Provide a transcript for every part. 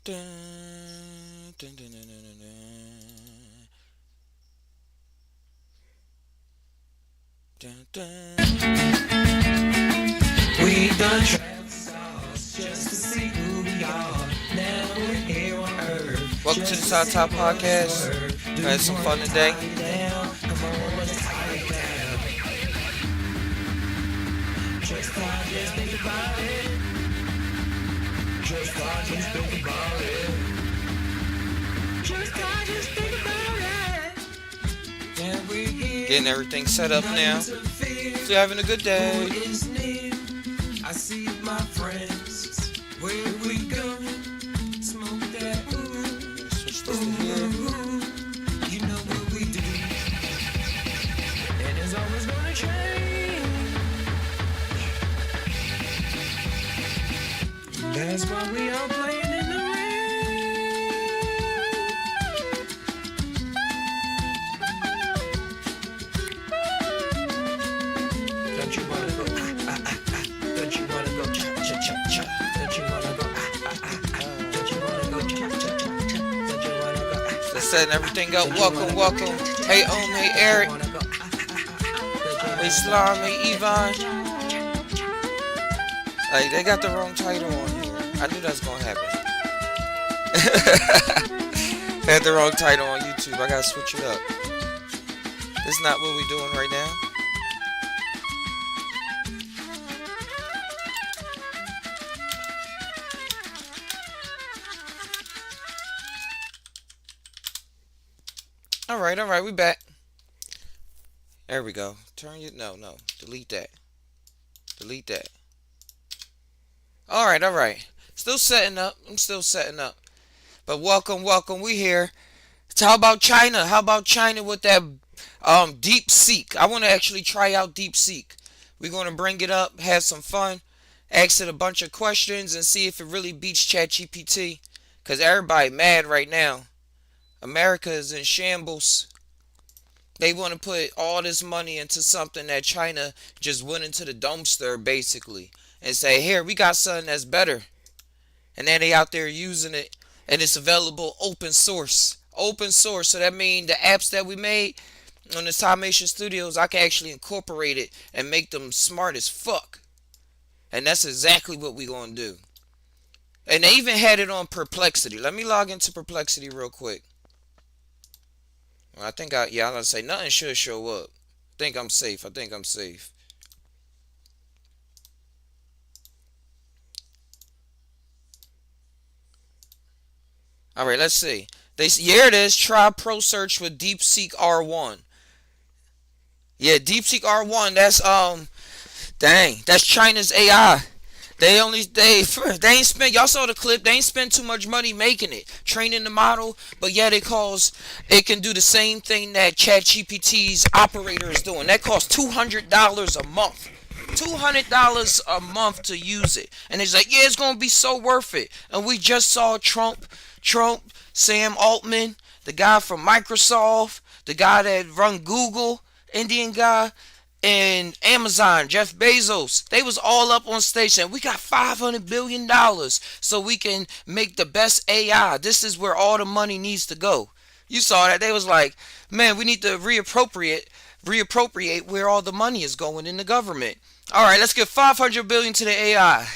dun, dun, dun, dun, dun, dun, dun, dun. We done traveled stars just to see who we are. Now we're here on Earth Welcome to the just to Psy see TaI what it's podcast. worth. Do I had you some wanna fun today. tie it down? Come on, let's tie it down. Just think about it. Just think about it. Just think about it. Yeah, we're here. Getting everything set up now. Nothing to fear. So you're having a good day. Who is near? I see my friends. Where we go? Smoke that ooh. Switch this to here. You know what we do. And it's always gonna change. That's why we all playing in the rain. Don't you wanna go? Don't you wanna go? Cha cha cha cha. Don't you wanna go? Don't you wanna go? Cha cha cha cha. Don't you wanna go? Let's setting everything up. Welcome. Hey, hey, Eric. Hey, Slime. Hey, Yvonne. Like, they got the wrong title on here. I knew that was gonna happen. They had the wrong title on YouTube. I gotta switch it up. This is not what we're doing right now. All right, we back. There we go. No, delete that. All right. Still setting up. I'm still setting up. But welcome. We here. So how about China? With that DeepSeek? I want to actually try out DeepSeek. We're going to bring it up, have some fun, ask it a bunch of questions, and see if it really beats ChatGPT. Because everybody mad right now. America is in shambles. They want to put all this money into something that China just went into the dumpster, basically. And say, here, we got something that's better. And then they out there using it. And it's available open source. So that means the apps that we made on the Psymation Studios, I can actually incorporate it and make them smart as fuck. And that's exactly what we're going to do. And they even had it on Perplexity. Let me log into Perplexity real quick. I think I'm going to say nothing should show up. I think I'm safe. All right, let's see. Here it is. Try Pro Search with DeepSeek R1. Yeah, DeepSeek R1. That's China's AI. They ain't spent. Y'all saw the clip. They ain't spent too much money making it, training the model. But yet it can do the same thing that ChatGPT's operator is doing. That costs $200 a month. $200 a month to use it, and it's like, yeah, it's gonna be so worth it. And we just saw Trump, Sam Altman, the guy from Microsoft, the guy that run Google, Indian guy, and Amazon, Jeff Bezos. They was all up on stage saying, we got $500 billion so we can make the best AI. This is where all the money needs to go. You saw that. They was like, man, we need to reappropriate where all the money is going in the government. All right, let's give $500 billion to the AI.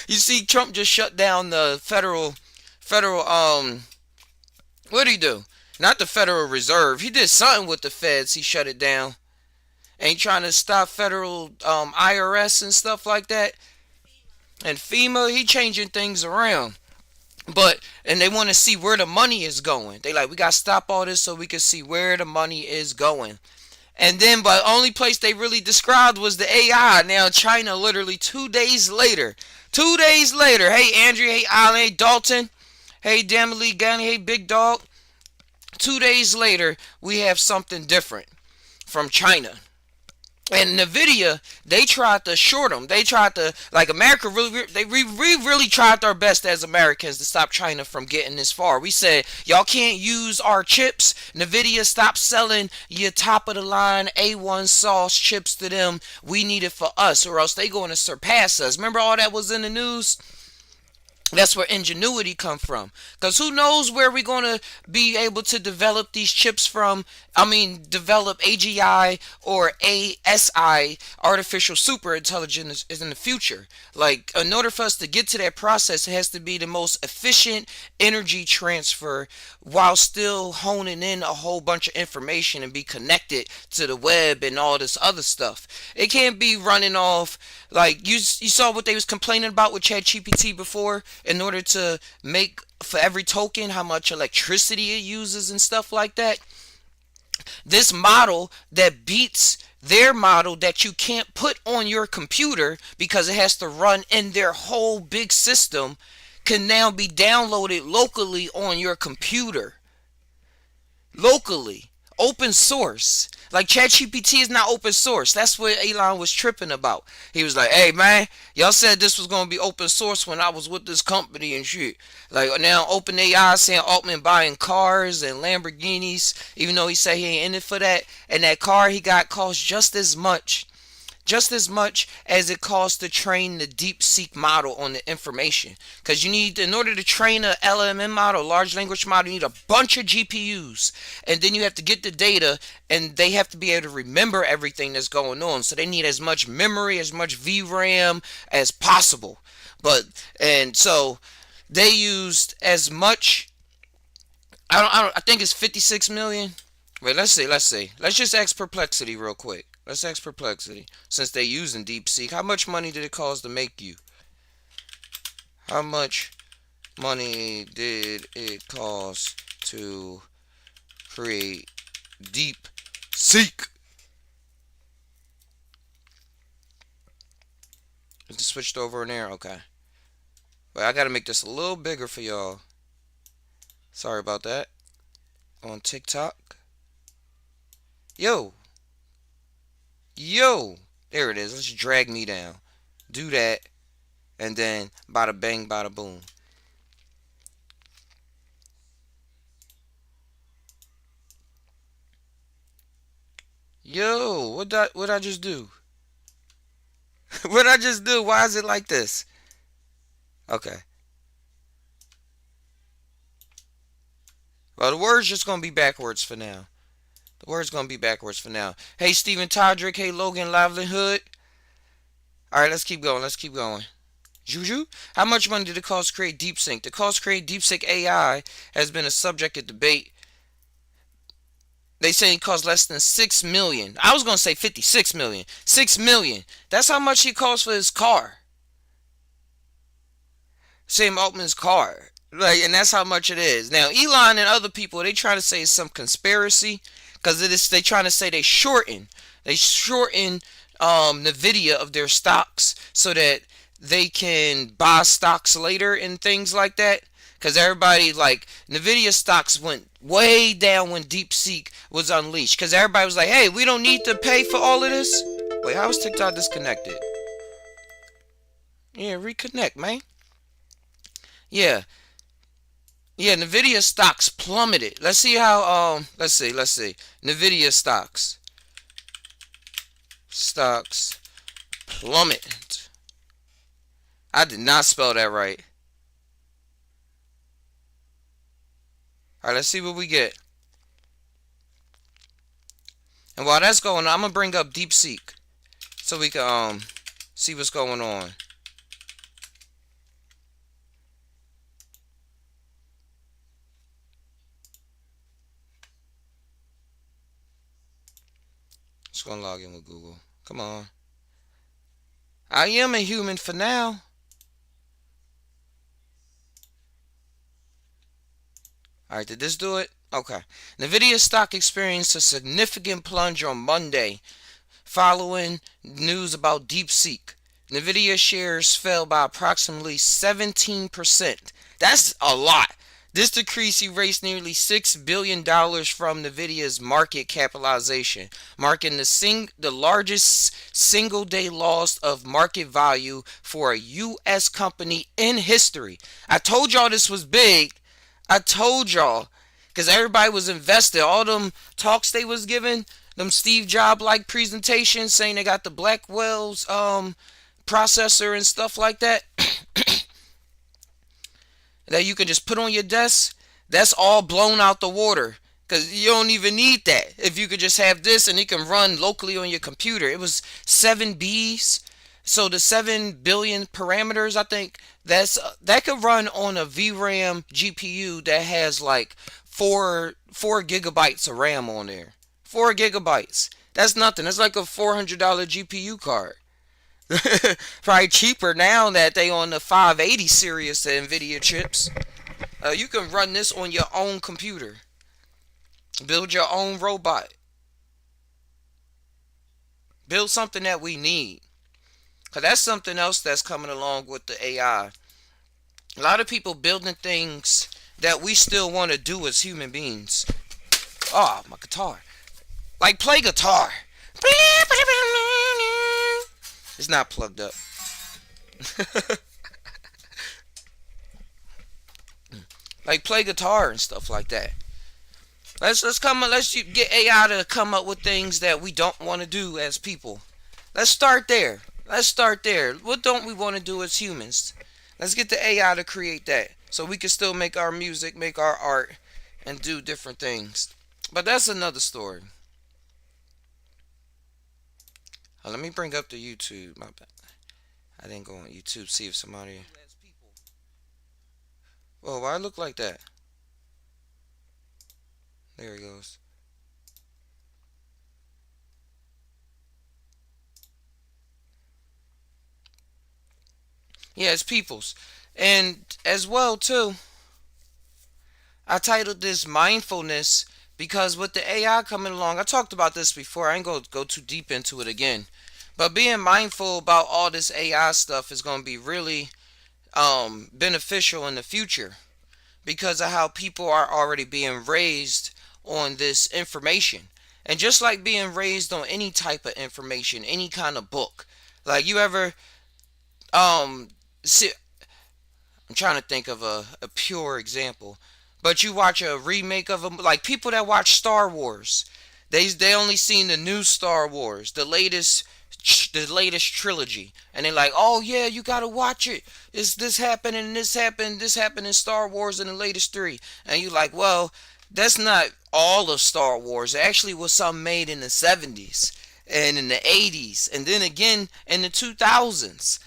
You see, Trump just shut down the federal, what did he do? Not the Federal Reserve. He did something with the feds. He shut it down. Ain't trying to stop federal IRS and stuff like that. And FEMA, he changing things around. And they want to see where the money is going. They like, we got to stop all this so we can see where the money is going. And then, but only place they really described was the AI. Now, China, literally 2 days later. Hey, Andrea. Hey, Alan. Hey, Dalton. Hey, Damali Gunny. Hey, Big Dog. 2 days later, we have something different from China. And NVIDIA, they tried to short them. They tried to, like, America we really tried our best as Americans to stop China from getting this far. We said, y'all can't use our chips. NVIDIA, stop selling your top of the line A1 sauce chips to them. We need it for us, or else they going to surpass us. Remember all that was in the news? That's where ingenuity come from. Because who knows where we're going to be able to develop these chips from. I mean, develop AGI or ASI, artificial super intelligence, is in the future. Like, in order for us to get to that process, it has to be the most efficient energy transfer while still honing in a whole bunch of information and be connected to the web and all this other stuff. It can't be running off like you saw what they was complaining about with ChatGPT before, in order to make for every token how much electricity it uses and stuff like that. This model that beats their model that you can't put on your computer because it has to run in their whole big system can now be downloaded locally on your computer. Locally. Open source. Like ChatGPT is not open source. That's what Elon was tripping about. He was like, "Hey man, y'all said this was gonna be open source when I was with this company and shit. Like now OpenAI saying Altman buying cars and Lamborghinis, even though he said he ain't in it for that. And that car he got costs just as much as it costs to train the deep seek model on the information, because you need, in order to train a LMM model, large language model, you need a bunch of GPUs, and then you have to get the data, and they have to be able to remember everything that's going on, so they need as much memory, as much VRAM as possible. But and so they used as much. I think it's 56 million. Wait, let's see. Let's just ask Perplexity real quick. Let's ask Perplexity. Since they using DeepSeek, how much money did it cost to make you? How much money did it cost to create DeepSeek? It switched over in there? Okay. Wait, I gotta make this a little bigger for y'all. Sorry about that. On TikTok. Yo. Yo. There it is. Let's drag me down. Do that. And then bada bang, bada boom. Yo, what I just do? What I just do? Why is it like this? Okay. Well, the word's just gonna be backwards for now. The word's gonna be backwards for now. Hey, Stephen Todrick. Hey, Logan Livelihood. All right, let's keep going. Let's keep going. Juju, how much money did it cost to create DeepSync? The cost to create DeepSync AI has been a subject of debate. They say it cost less than 6 million. I was gonna say 56 million. 6 million. That's how much he cost for his car. Sam Altman's car. Like, and that's how much it is. Now, Elon and other people, they try to say it's some conspiracy, because it is, they trying to say they shorten Nvidia of their stocks so that they can buy stocks later and things like that. Because everybody, like, Nvidia stocks went way down when DeepSeek was unleashed. Because everybody was like, hey, we don't need to pay for all of this. Wait, how is TikTok disconnected? Yeah, reconnect, man. Yeah. Yeah, Nvidia stocks plummeted. Let's see how let's see. Nvidia stocks plummet. I did not spell that right. All right, let's see what we get. And while that's going on, I'm gonna bring up DeepSeek so we can see what's going on. Just gonna log in with Google. Come on. I am a human for now. Alright, did this do it? Okay. Nvidia stock experienced a significant plunge on Monday following news about DeepSeek. Nvidia shares fell by approximately 17%. That's a lot. This decrease erased nearly $6 billion from Nvidia's market capitalization, marking the largest single-day loss of market value for a U.S. company in history. I told y'all this was big. I told y'all. Because everybody was invested. All them talks they was giving, them Steve Jobs like presentations saying they got the Blackwell's processor and stuff like that. that you can just put on your desk, that's all blown out the water. Because you don't even need that. If you could just have this and it can run locally on your computer. It was 7 Bs. So the 7 billion parameters, I think, that could run on a VRAM GPU that has like 4 gigabytes of RAM on there. 4 gigabytes. That's nothing. That's like a $400 GPU card. Probably cheaper now that they on the 580 series the Nvidia chips. You can run this on your own computer. Build your own robot. Build something that we need. Because that's something else that's coming along with the AI. A lot of people building things that we still want to do as human beings. Oh, my guitar. Like play guitar. It's not plugged up. Like play guitar and stuff like that. Let's get AI to come up with things that we don't want to do as people. Let's start there. Let's start there. What don't we want to do as humans? Let's get the AI to create that so we can still make our music, make our art, and do different things. But that's another story. Let me bring up the YouTube. My bad. I didn't go on YouTube see if somebody. Whoa, why I look like that? There he goes. Yeah, it's people's. And as well too, I titled this mindfulness because with the AI coming along, I talked about this before. I ain't gonna go too deep into it again. But being mindful about all this AI stuff is gonna be really beneficial in the future because of how people are already being raised on this information. And just like being raised on any type of information, any kind of book. Like you ever see, I'm trying to think of a pure example. But you watch a remake of them, like people that watch Star Wars, they only seen the new Star Wars, the latest trilogy, and they're like, oh yeah, you gotta watch it. Is this happening? This happened in Star Wars in the latest three, and you like, well, that's not all of Star Wars. It actually was some made in the 70s and in the 80s, and then again in the 2000s.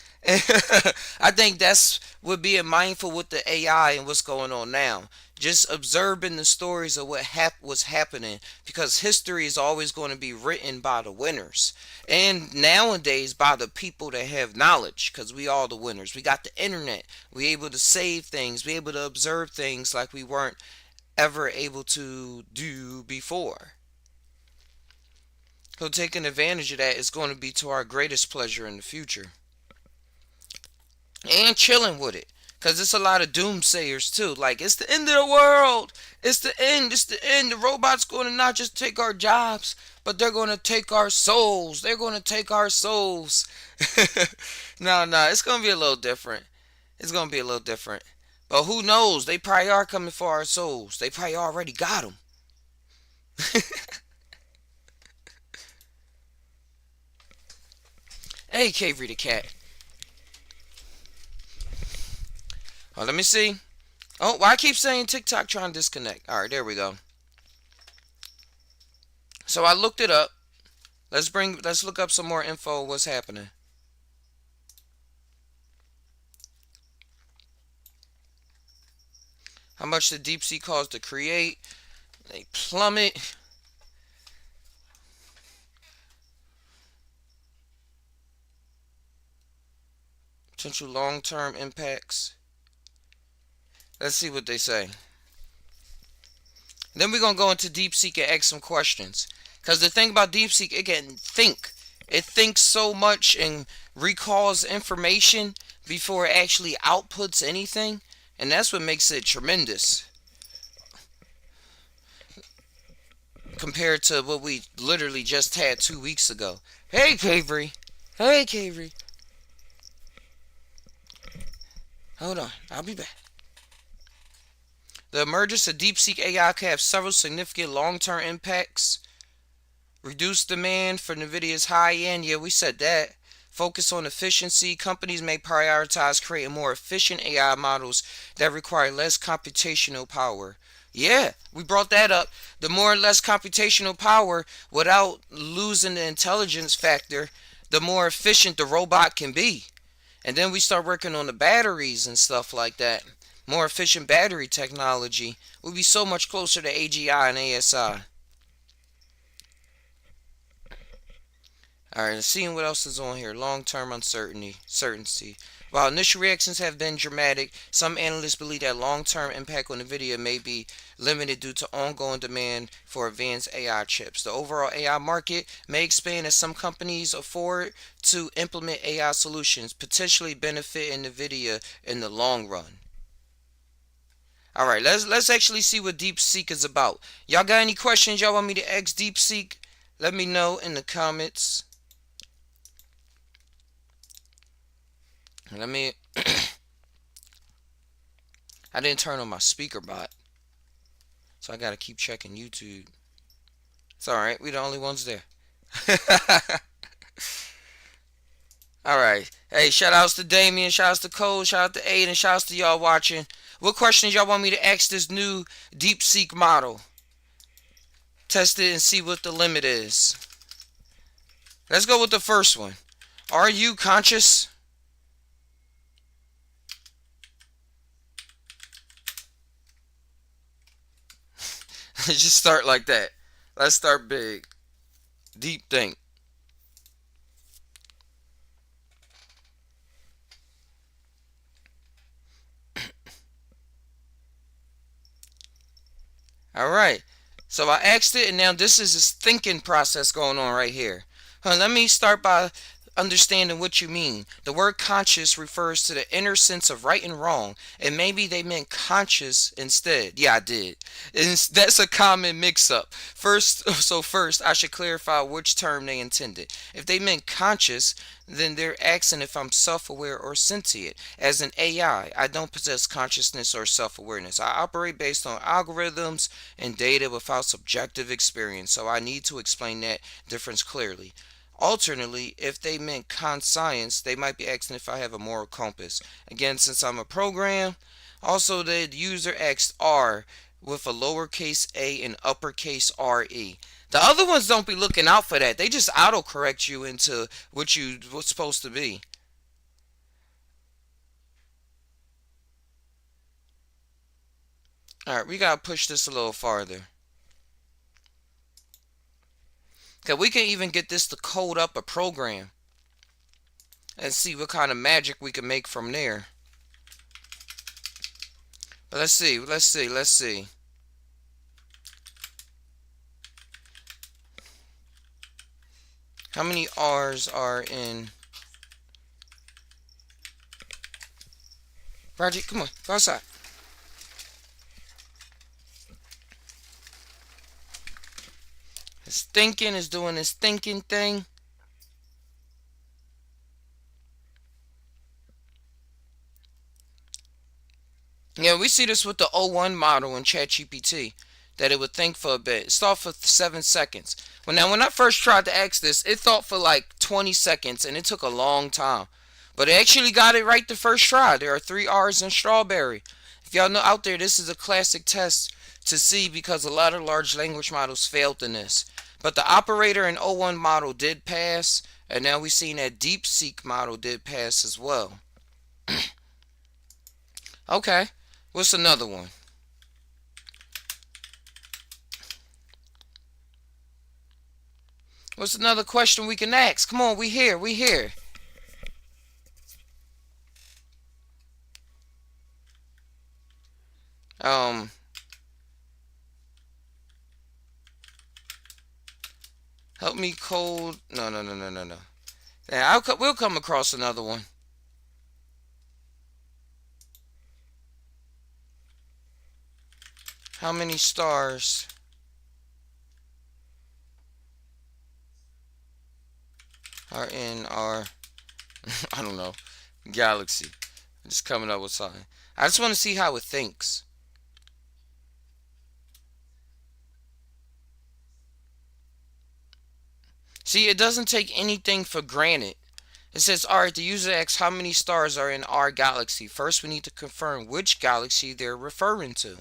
I think that's what being mindful with the AI and what's going on now. Just observing the stories of was happening because history is always going to be written by the winners. And nowadays by the people that have knowledge because we all the winners. We got the internet. We able to save things. We able to observe things like we weren't ever able to do before. So taking advantage of that is going to be to our greatest pleasure in the future. And chilling with it. Because it's a lot of doomsayers too. Like, it's the end of the world. It's the end. It's the end. The robot's going to not just take our jobs, but they're going to take our souls. They're going to take our souls. No, no. It's going to be a little different. It's going to be a little different. But who knows? They probably are coming for our souls. They probably already got them. Hey, Cavery the cat. Oh, let me see. Oh, why I keep saying TikTok trying to disconnect. Alright, there we go. So I looked it up. Let's look up some more info of what's happening. How much the deep sea costs to create. They plummet. Potential long-term impacts. Let's see what they say. Then we're going to go into DeepSeek and ask some questions. Because the thing about DeepSeek, it can think. It thinks so much and recalls information before it actually outputs anything. And that's what makes it tremendous. Compared to what we literally just had 2 weeks ago. Hey, Cavery. Hey, Cavery. Hold on. I'll be back. The emergence of DeepSeek AI can have several significant long-term impacts. Reduce demand for NVIDIA's high-end, yeah, we said that. Focus on efficiency. Companies may prioritize creating more efficient AI models that require less computational power. Yeah, we brought that up. The more or less computational power without losing the intelligence factor, the more efficient the robot can be. And then we start working on the batteries and stuff like that. More efficient battery technology. We'll be so much closer to AGI and ASI. Alright, seeing what else is on here. Long-term certainty. While initial reactions have been dramatic, some analysts believe that long-term impact on NVIDIA may be limited due to ongoing demand for advanced AI chips. The overall AI market may expand as some companies afford to implement AI solutions, potentially benefiting NVIDIA in the long run. Alright, let's actually see what DeepSeek is about. Y'all got any questions y'all want me to ask DeepSeek? Let me know in the comments. Let me. I didn't turn on my speaker bot, so I gotta keep checking YouTube. It's alright, we the only ones there. Alright. Hey, shout outs to Damien, shout outs to Cole, shout out to Aiden, shout outs to y'all watching. What questions y'all want me to ask this new DeepSeek model? Test it and see what the limit is. Let's go with the first one. Are you conscious? Let's just start like that. Let's start big. Deep think. Alright. So I asked it, and now this is this thinking process going on right here. Let me start by understanding what you mean. The word conscious refers to the inner sense of right and wrong, and maybe they meant conscious instead. Yeah, I did. And that's a common mix-up. First, I should clarify which term they intended. If they meant conscious, then they're asking if I'm self-aware or sentient. As an AI, I don't possess consciousness or self-awareness. I operate based on algorithms and data without subjective experience, so I need to explain that difference clearly. Alternately, if they meant conscience, they might be asking if I have a moral compass. Again, since I'm a program, also the user asked R with a lowercase a and uppercase RE. The other ones don't be looking out for that. They just autocorrect you into what's supposed to be. Alright, we gotta push this a little farther. Okay, we can even get this to code up a program and see what kind of magic we can make from there. But let's see. How many R's are in... Raji, come on, go outside. His thinking is doing his thinking thing. Yeah, we see this with the O1 model in ChatGPT, that it would think for a bit. It thought for 7 seconds. When I first tried to ask this, it thought for like 20 seconds, and it took a long time. But it actually got it right the first try. There are 3 R's in strawberry. If y'all know out there, this is a classic test to see because a lot of large language models failed in this. But the operator in O1 model did pass, and now we've seen that DeepSeek model did pass as well. Okay, what's another one? What's another question we can ask? Come on, we here. Um, help me code. No. Yeah, we'll come across another one. How many stars are in our, I don't know, galaxy? Just coming up with something. I just want to see how it thinks. See, it doesn't take anything for granted. It says, alright, the user asks how many stars are in our galaxy. First, we need to confirm which galaxy they're referring to.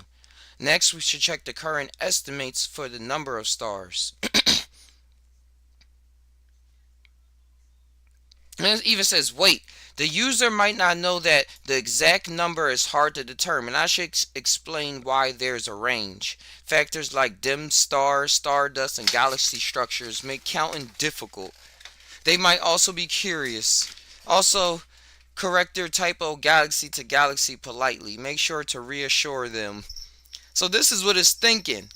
Next, we should check the current estimates for the number of stars. And it even says, wait, the user might not know that the exact number is hard to determine. I should explain why there's a range. Factors like dim stars, stardust, and galaxy structures make counting difficult. They might also be curious. Also, correct their typo galaxy to galaxy politely. Make sure to reassure them. So this is what it's thinking.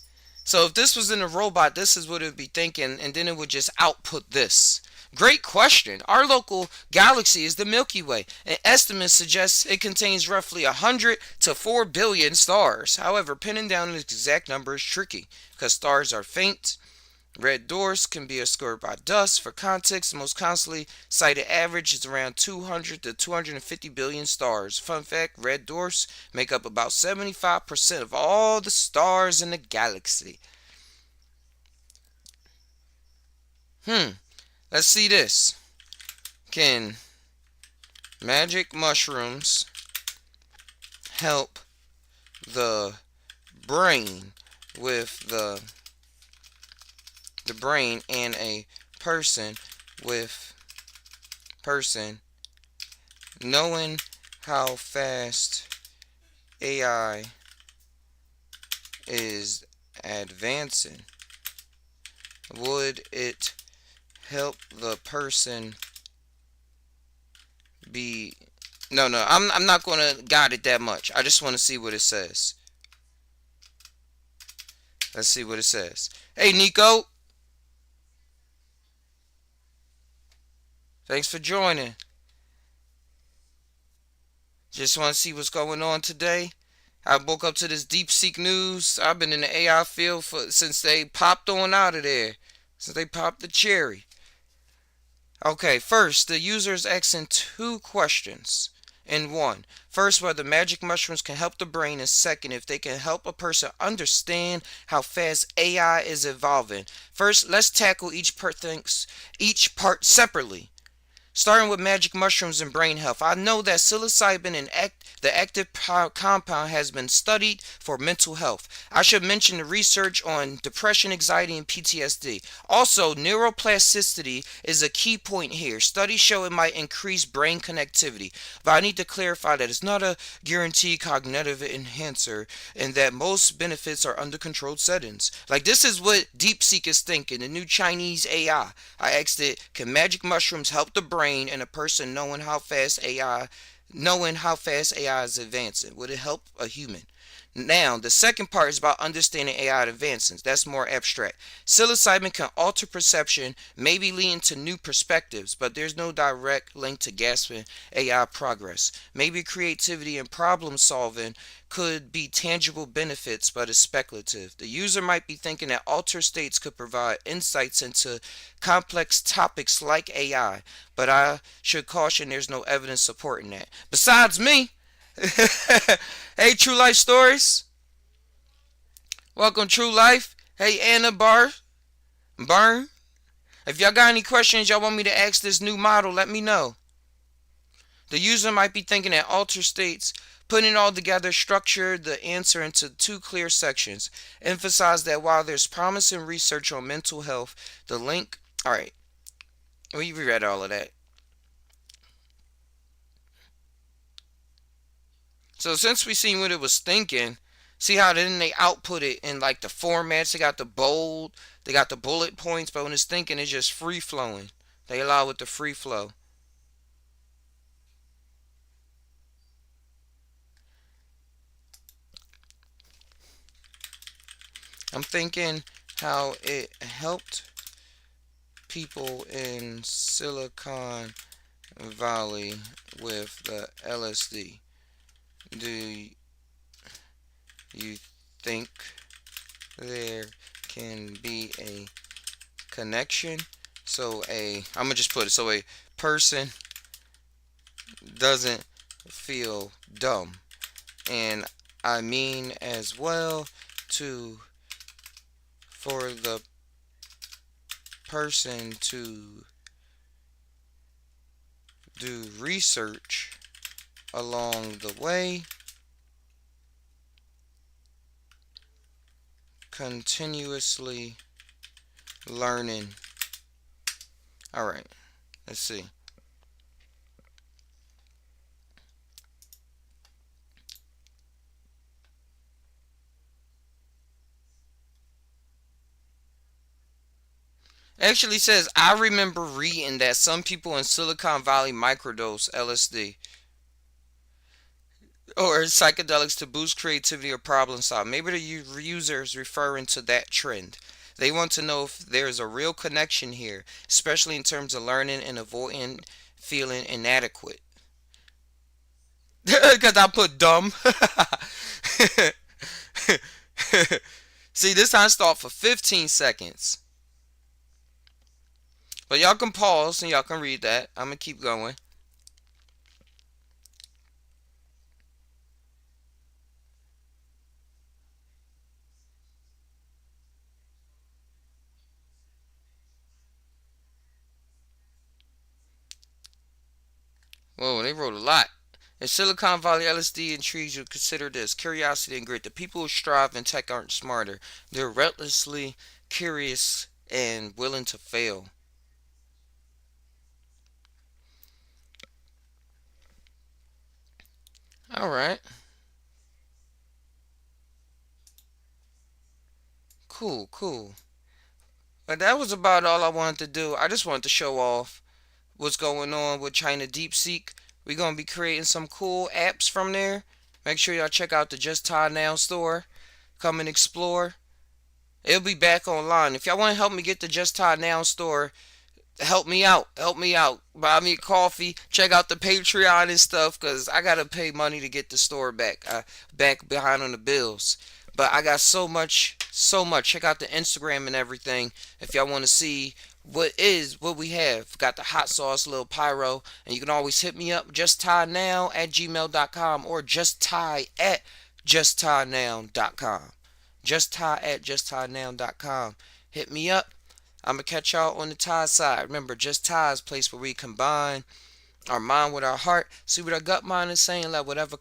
So if this was in a robot, this is what it would be thinking, and then it would just output this. Great question. Our local galaxy is the Milky Way. An estimate suggests it contains roughly 100 to 4 billion stars. However, pinning down the exact number is tricky because stars are faint. Red dwarfs can be obscured by dust. For context, the most constantly cited average is around 200 to 250 billion stars. Fun fact, red dwarfs make up about 75% of all the stars in the galaxy. Let's see this. Can magic mushrooms help the brain with the brain and a person with person knowing how fast AI is advancing? Would it help the person be no, I'm not gonna guide it that much. I just want to see what it says. Let's see what it says. Hey Nico, thanks for joining. Just want to see what's going on today. I woke up to this DeepSeek news. I've been in the AI field since they popped on out of there. Since they popped the cherry. Okay, first, the user is asking two questions in one. First, whether magic mushrooms can help the brain, and second, if they can help a person understand how fast AI is evolving. First, let's tackle each part separately. Starting with magic mushrooms and brain health. I know that psilocybin and the active compound has been studied for mental health. I should mention the research on depression, anxiety, and PTSD. Also, neuroplasticity is a key point here. Studies show it might increase brain connectivity, but I need to clarify that it's not a guaranteed cognitive enhancer and that most benefits are under controlled settings. Like, this is what DeepSeek is thinking, the new Chinese AI. I asked it, can magic mushrooms help the brain and a person knowing how fast AI is advancing? Would it help a human? Now, the second part is about understanding AI advances. That's more abstract. Psilocybin can alter perception, maybe leading to new perspectives, but there's no direct link to gasping AI progress. Maybe creativity and problem solving could be tangible benefits, but it's speculative. The user might be thinking that altered states could provide insights into complex topics like AI, but I should caution there's no evidence supporting that. Besides me, hey, True Life Stories. Welcome, True Life. Hey, Anna Burn. If y'all got any questions y'all want me to ask this new model, let me know. The user might be thinking that altered states, putting it all together, structure the answer into two clear sections. Emphasize that while there's promising research on mental health, the link. Alright, we read all of that. So since we seen what it was thinking, see how then they output it in like the formats. They got the bold, they got the bullet points, but when it's thinking, it's just free flowing. They allow it to free flow. I'm thinking how it helped people in Silicon Valley with the LSD. Do you think there can be a connection? I'm gonna just put it so a person doesn't feel dumb, and I mean as well to for the person to do research along the way, continuously learning. All right, let's see. Actually says I remember reading that some people in Silicon Valley microdose LSD or psychedelics to boost creativity or problem solving. Maybe the user is referring to that trend. They want to know if there's a real connection here, especially in terms of learning and avoiding feeling inadequate. Because I put dumb. See, this time start for 15 seconds. But y'all can pause and y'all can read that. I'm going to keep going. Whoa, they wrote a lot. If Silicon Valley LSD intrigues you, consider this. Curiosity and grit. The people who strive in tech aren't smarter. They're relentlessly curious and willing to fail. Alright. Cool, cool. But that was about all I wanted to do. I just wanted to show off what's going on with China DeepSeek. We're going to be creating some cool apps from there. Make sure y'all check out the Just TaI Now store. Come and explore. It'll be back online. If y'all want to help me get the Just TaI Now store, help me out. Help me out. Buy me a coffee. Check out the Patreon and stuff, because I got to pay money to get the store back. Back behind on the bills. But I got so much, so much. Check out the Instagram and everything if y'all want to see what we have. Got the hot sauce, little pyro. And you can always hit me up, justtinow@gmail.com or justtie at justtinow.com. Justtie@justtinow.com. Hit me up. I'm going to catch y'all on the TaI side. Remember, Just TaI is a place where we combine our mind with our heart, see what our gut mind is saying, let whatever